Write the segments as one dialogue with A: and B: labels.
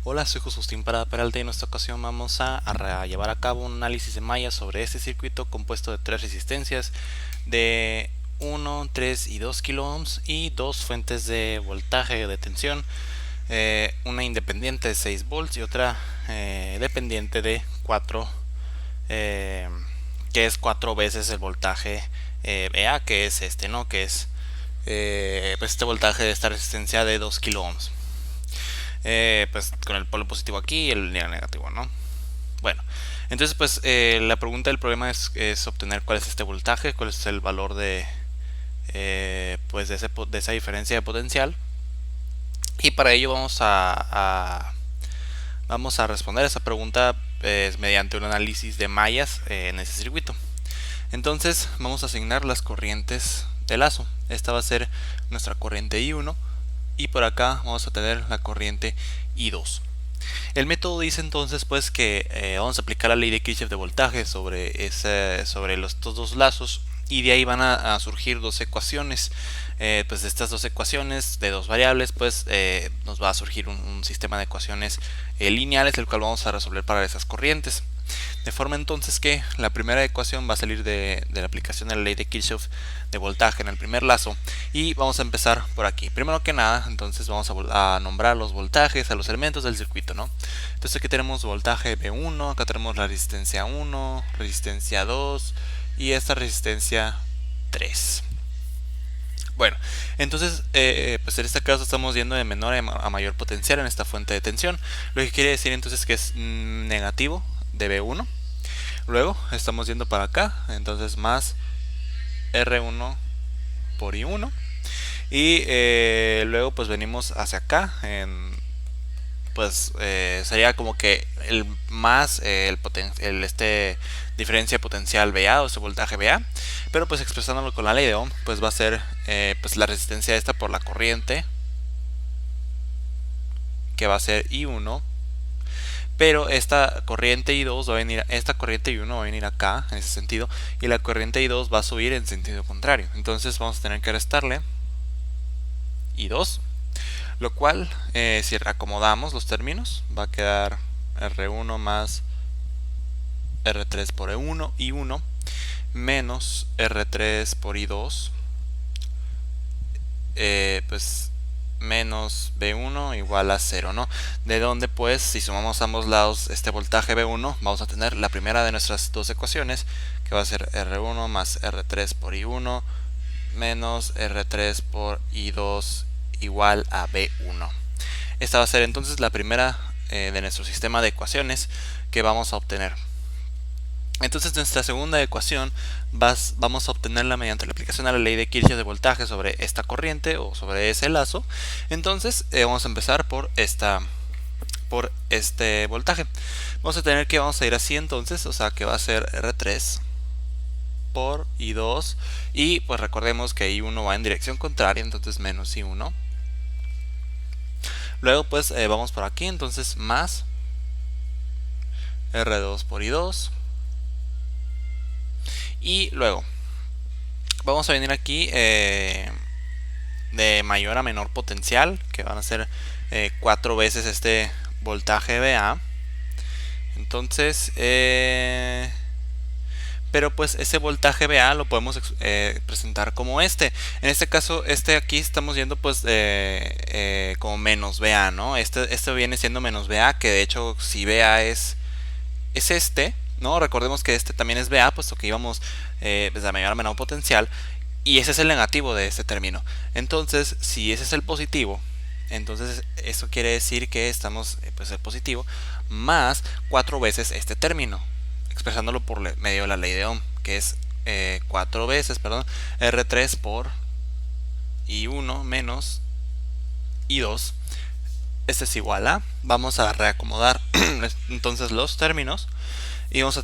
A: Hola, soy Justin Parada Peralta y en esta ocasión vamos a llevar a cabo un análisis de mallas sobre este circuito compuesto de tres resistencias de 1, 3 y 2 kilo ohms y dos fuentes de voltaje de tensión, una independiente de 6 volts y otra dependiente de 4, eh, que es 4 veces el voltaje VA, que es este, ¿no? Que es pues este voltaje de esta resistencia de 2 kilo ohms. Pues con el polo positivo aquí y el negativo, ¿no? Bueno, entonces pues la pregunta del problema es obtener cuál es este voltaje, cuál es el valor pues de esa diferencia de potencial, y para ello vamos a responder esa pregunta mediante un análisis de mallas en ese circuito. Entonces vamos a asignar las corrientes de lazo. Esta va a ser nuestra corriente I1 y por acá vamos a tener la corriente I2. El método dice entonces pues que vamos a aplicar la ley de Kirchhoff de voltaje sobre estos dos lazos, y de ahí van a surgir dos ecuaciones. Pues de estas dos ecuaciones de dos variables pues nos va a surgir un sistema de ecuaciones lineales, el cual vamos a resolver para esas corrientes. De forma entonces que la primera ecuación va a salir de la aplicación de la ley de Kirchhoff de voltaje en el primer lazo, y vamos a empezar por aquí. Primero que nada, entonces vamos a nombrar los voltajes a los elementos del circuito, ¿no? Entonces aquí tenemos voltaje V1, acá tenemos la resistencia 1, resistencia 2 y esta resistencia 3. Bueno, entonces pues en este caso estamos yendo de menor a mayor potencial en esta fuente de tensión, lo que quiere decir entonces que es negativo de V1. Luego estamos yendo para acá, entonces más R1 por I1. Y luego pues venimos hacia acá, pues sería como que el más diferencia potencial VA, o ese voltaje VA, pero pues expresándolo con la ley de Ohm, pues va a ser pues la resistencia esta por la corriente, que va a ser I1. Pero esta corriente I2 va a venir, esta corriente I1 va a venir acá en ese sentido, y la corriente I2 va a subir en sentido contrario. Entonces vamos a tener que restarle I2, lo cual si reacomodamos los términos va a quedar R1 más R3 por I1 menos R3 por I2, pues menos B1 igual a 0, ¿no? De donde pues si sumamos a ambos lados este voltaje B1, vamos a tener la primera de nuestras dos ecuaciones, que va a ser R1 más R3 por I1 menos R3 por I2 igual a B1. Esta va a ser entonces la primera de nuestro sistema de ecuaciones que vamos a obtener. Entonces nuestra segunda ecuación vamos a obtenerla mediante la aplicación de la ley de Kirchhoff de voltaje sobre esta corriente o sobre ese lazo. Entonces vamos a empezar por este voltaje. Vamos a ir así entonces, o sea que va a ser R3 por I2, y pues recordemos que I1 va en dirección contraria, entonces menos I1. Luego pues vamos por aquí, entonces más R2 por I2. Y luego vamos a venir aquí de mayor a menor potencial, que van a ser 4 veces este voltaje VA. Entonces pero pues ese voltaje VA lo podemos presentar como este. En este caso, este aquí estamos viendo pues como menos VA, ¿no? Este viene siendo menos VA, que de hecho si VA es este, ¿no? Recordemos que este también es VA, puesto que íbamos desde mayor a menor potencial, y ese es el negativo de este término. Entonces, si ese es el positivo, entonces eso quiere decir que estamos pues el positivo más 4 veces este término, expresándolo por medio de la ley de Ohm, que es 4 veces, perdón, R3 por I1 menos I2. Este es igual a, vamos a reacomodar entonces los términos, y vamos a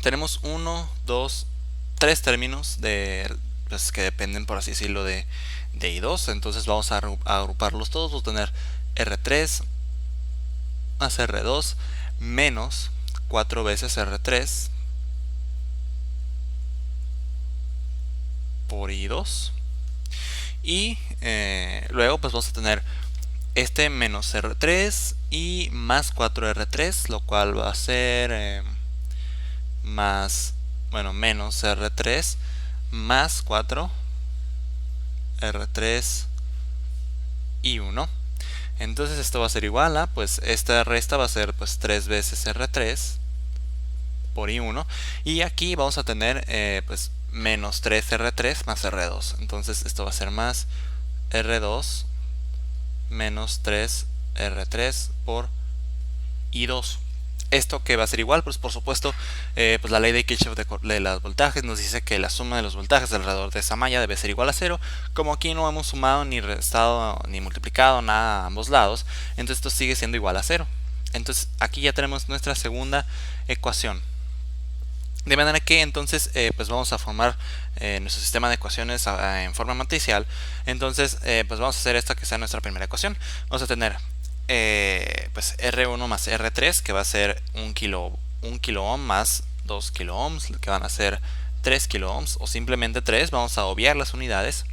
A: tenemos 1, 2, 3 términos pues, que dependen, por así decirlo, de I2. Entonces vamos a agruparlos todos. Vamos a tener R3 más R2 menos 4 veces R3 por I2. Y luego pues vamos a tener este menos R3 y más 4R3, lo cual va a ser menos R3 más 4R3 y 1. Entonces esto va a ser igual a, pues esta resta va a ser pues 3 veces R3 por I1, y aquí vamos a tener pues menos 3R3 más R2. Entonces esto va a ser más R2 menos 3R3 por I2. Esto que va a ser igual, pues por supuesto, pues la ley de Kirchhoff de los voltajes nos dice que la suma de los voltajes alrededor de esa malla debe ser igual a 0. Como aquí no hemos sumado ni restado ni multiplicado nada a ambos lados, entonces esto sigue siendo igual a 0. Entonces aquí ya tenemos nuestra segunda ecuación. De manera que entonces pues vamos a formar nuestro sistema de ecuaciones en forma matricial. Entonces pues vamos a hacer esta que sea nuestra primera ecuación. Vamos a tener pues R1 más R3, que va a ser 1 kilo ohm más 2 kilo ohms, que van a ser 3 kilo ohms, o simplemente 3, vamos a obviar las unidades.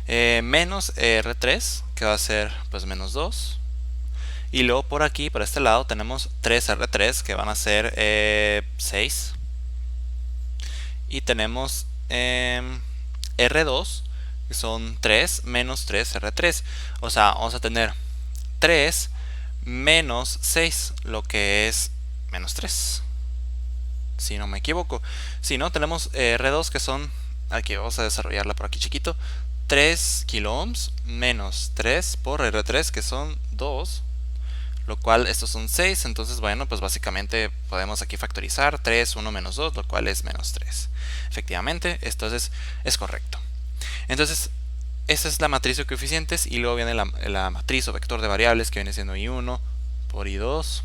A: Menos R3, que va a ser pues menos 2. Y luego por aquí, por este lado, tenemos 3R3, que van a ser 6. Y tenemos R2, que son 3 menos 3R3. O sea, vamos a tener 3 menos 6, lo que es menos 3. Si no me equivoco. Si no, tenemos R2, que son, aquí vamos a desarrollarla por aquí chiquito, 3 kilo ohms menos 3 por R3, que son 2. Lo cual estos son 6, entonces bueno, pues básicamente podemos aquí factorizar 3, 1 menos 2, lo cual es menos 3. Efectivamente, entonces es correcto. Entonces, esta es la matriz de coeficientes, y luego viene la matriz o vector de variables, que viene siendo I1 por I2,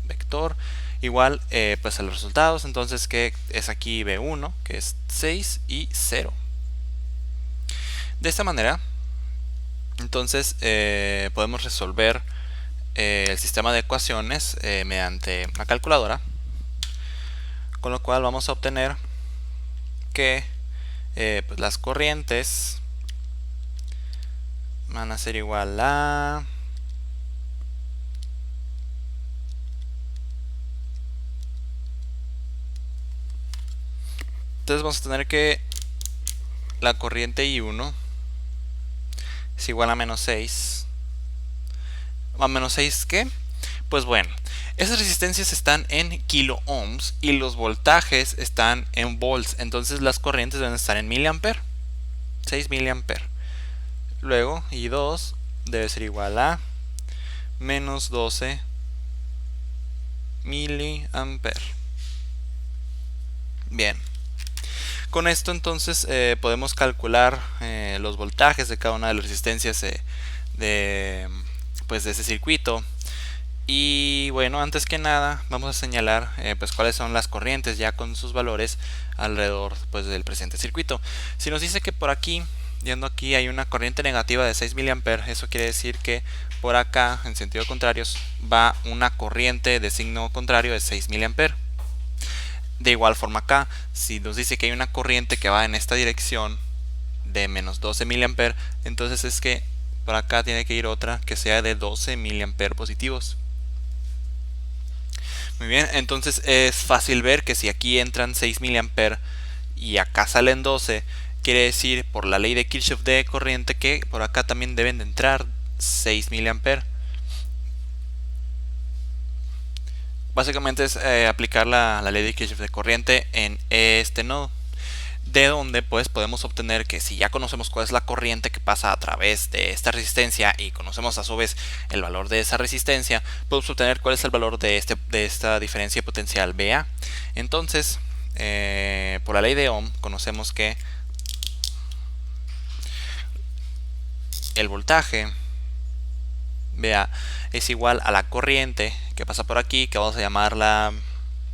A: vector, igual pues a los resultados. Entonces, que es aquí B1, que es 6 y 0. De esta manera, entonces podemos resolver el sistema de ecuaciones mediante una calculadora, con lo cual vamos a obtener que pues las corrientes van a ser igual a entonces vamos a tener que la corriente I1 es igual a menos 6. ¿A menos 6 qué? Pues bueno, esas resistencias están en kilo ohms y los voltajes están en volts. Entonces las corrientes deben estar en miliamper. 6 miliamper. Luego I2 debe ser igual a menos 12 miliamper. Bien. Con esto entonces podemos calcular los voltajes de cada una de las resistencias de ese circuito. Y bueno, antes que nada vamos a señalar pues cuáles son las corrientes ya con sus valores alrededor pues del presente circuito. Si nos dice que por aquí, yendo aquí, hay una corriente negativa de 6 mA, eso quiere decir que por acá, en sentido contrario, va una corriente de signo contrario de 6 mA. De igual forma acá, si nos dice que hay una corriente que va en esta dirección de menos 12 mA, entonces es que por acá tiene que ir otra que sea de 12 mA positivos. Muy bien, entonces es fácil ver que si aquí entran 6 mA y acá salen 12, quiere decir por la ley de Kirchhoff de corriente que por acá también deben de entrar 6 mA. Básicamente es aplicar la ley de Kirchhoff de corriente en este nodo, de donde pues podemos obtener que si ya conocemos cuál es la corriente que pasa a través de esta resistencia y conocemos a su vez el valor de esa resistencia, podemos obtener cuál es el valor de esta diferencia potencial BA. Entonces, por la ley de Ohm conocemos que el voltaje BA es igual a la corriente que pasa por aquí, que vamos a llamarla,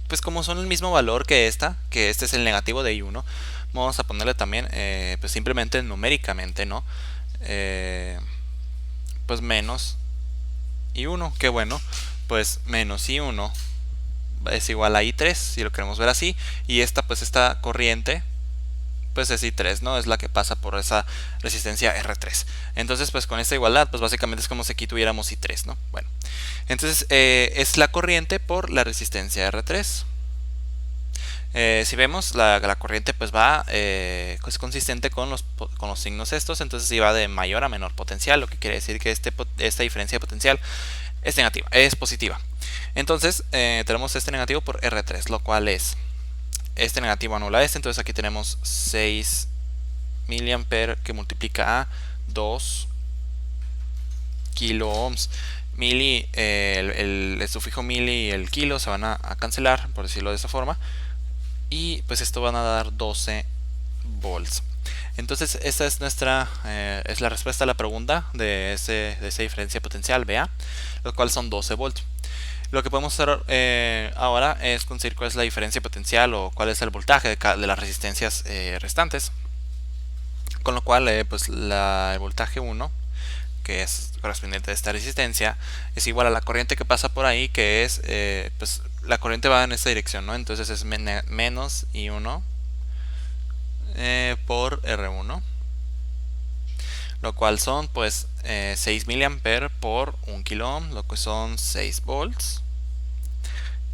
A: pues como son el mismo valor que que este es el negativo de I1, vamos a ponerle también pues simplemente numéricamente, ¿no? Pues menos I1, que bueno, pues menos I1 es igual a I3, si lo queremos ver así, y esta corriente pues es I3, ¿no? Es la que pasa por esa resistencia R3. Entonces, pues con esta igualdad, pues básicamente es como si aquí tuviéramos I3, ¿no? Bueno, entonces es la corriente por la resistencia R3. Si vemos, la corriente pues va, es consistente con los signos estos, entonces si va de mayor a menor potencial, lo que quiere decir que esta diferencia de potencial es negativa, es positiva. Entonces tenemos este negativo por R3, lo cual es, este negativo anula este, entonces aquí tenemos 6 miliamperes que multiplica a 2 kilo ohms. Mili, el sufijo mili y el kilo se van a cancelar, por decirlo de esa forma, y pues esto van a dar 12 volts. Entonces esta es nuestra es la respuesta a la pregunta de esa diferencia potencial VA, lo cual son 12 volts. Lo que podemos hacer ahora es conseguir cuál es la diferencia potencial o cuál es el voltaje de las resistencias restantes, con lo cual pues el voltaje 1, que es correspondiente a esta resistencia, es igual a la corriente que pasa por ahí, que es pues la corriente va en esta dirección, ¿no? Entonces es menos I1 por R1, lo cual son pues 6 miliamperes por 1 kilo ohm, lo que son 6 volts,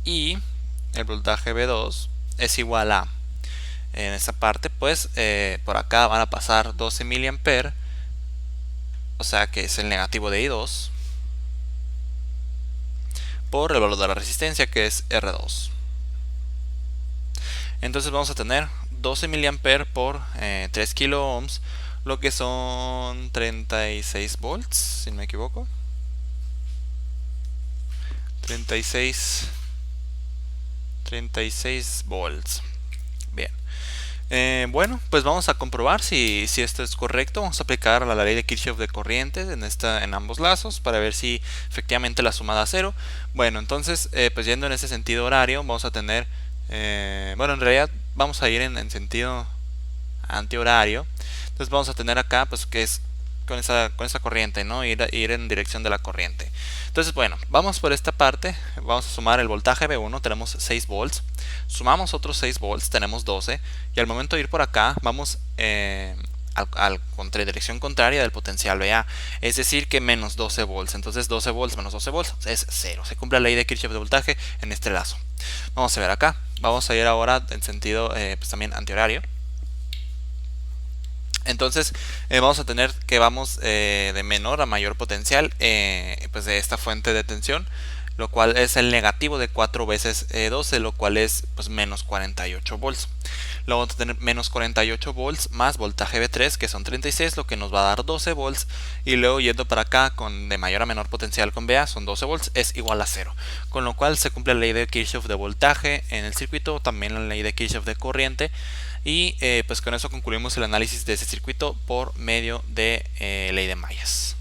A: y el voltaje V2 es igual a, en esta parte pues por acá van a pasar 12 miliamperes, o sea que es el negativo de I2, por el valor de la resistencia, que es R2. Entonces vamos a tener 12 miliamperes por 3 kilo ohms, lo que son 36 volts, si no me equivoco. 36 volts. Bien. Bueno, pues vamos a comprobar si esto es correcto. Vamos a aplicar la ley de Kirchhoff de corrientes en ambos lazos para ver si efectivamente la suma da 0. Bueno, entonces, pues yendo en ese sentido horario, vamos a tener, bueno, en realidad vamos a ir en sentido antihorario. Entonces vamos a tener acá, pues que es con esa corriente, ¿no? Ir en dirección de la corriente. Entonces, bueno, vamos por esta parte, vamos a sumar el voltaje V1, tenemos 6 volts, sumamos otros 6 volts, tenemos 12, y al momento de ir por acá, vamos dirección contraria del potencial VA, es decir que menos 12 volts, entonces 12 volts menos 12 volts es 0, se cumple la ley de Kirchhoff de voltaje en este lazo. Vamos a ver acá, vamos a ir ahora en sentido pues también antihorario. Entonces vamos a tener que vamos de menor a mayor potencial pues de esta fuente de tensión, lo cual es el negativo de 4 veces 12, lo cual es pues menos 48 volts. Luego vamos a tener menos 48 volts más voltaje V3, que son 36, lo que nos va a dar 12 volts. Y luego yendo para acá con de mayor a menor potencial con VA, son 12 volts, es igual a 0. Con lo cual se cumple la ley de Kirchhoff de voltaje en el circuito, también la ley de Kirchhoff de corriente. Y pues con eso concluimos el análisis de ese circuito por medio de ley de Mayas.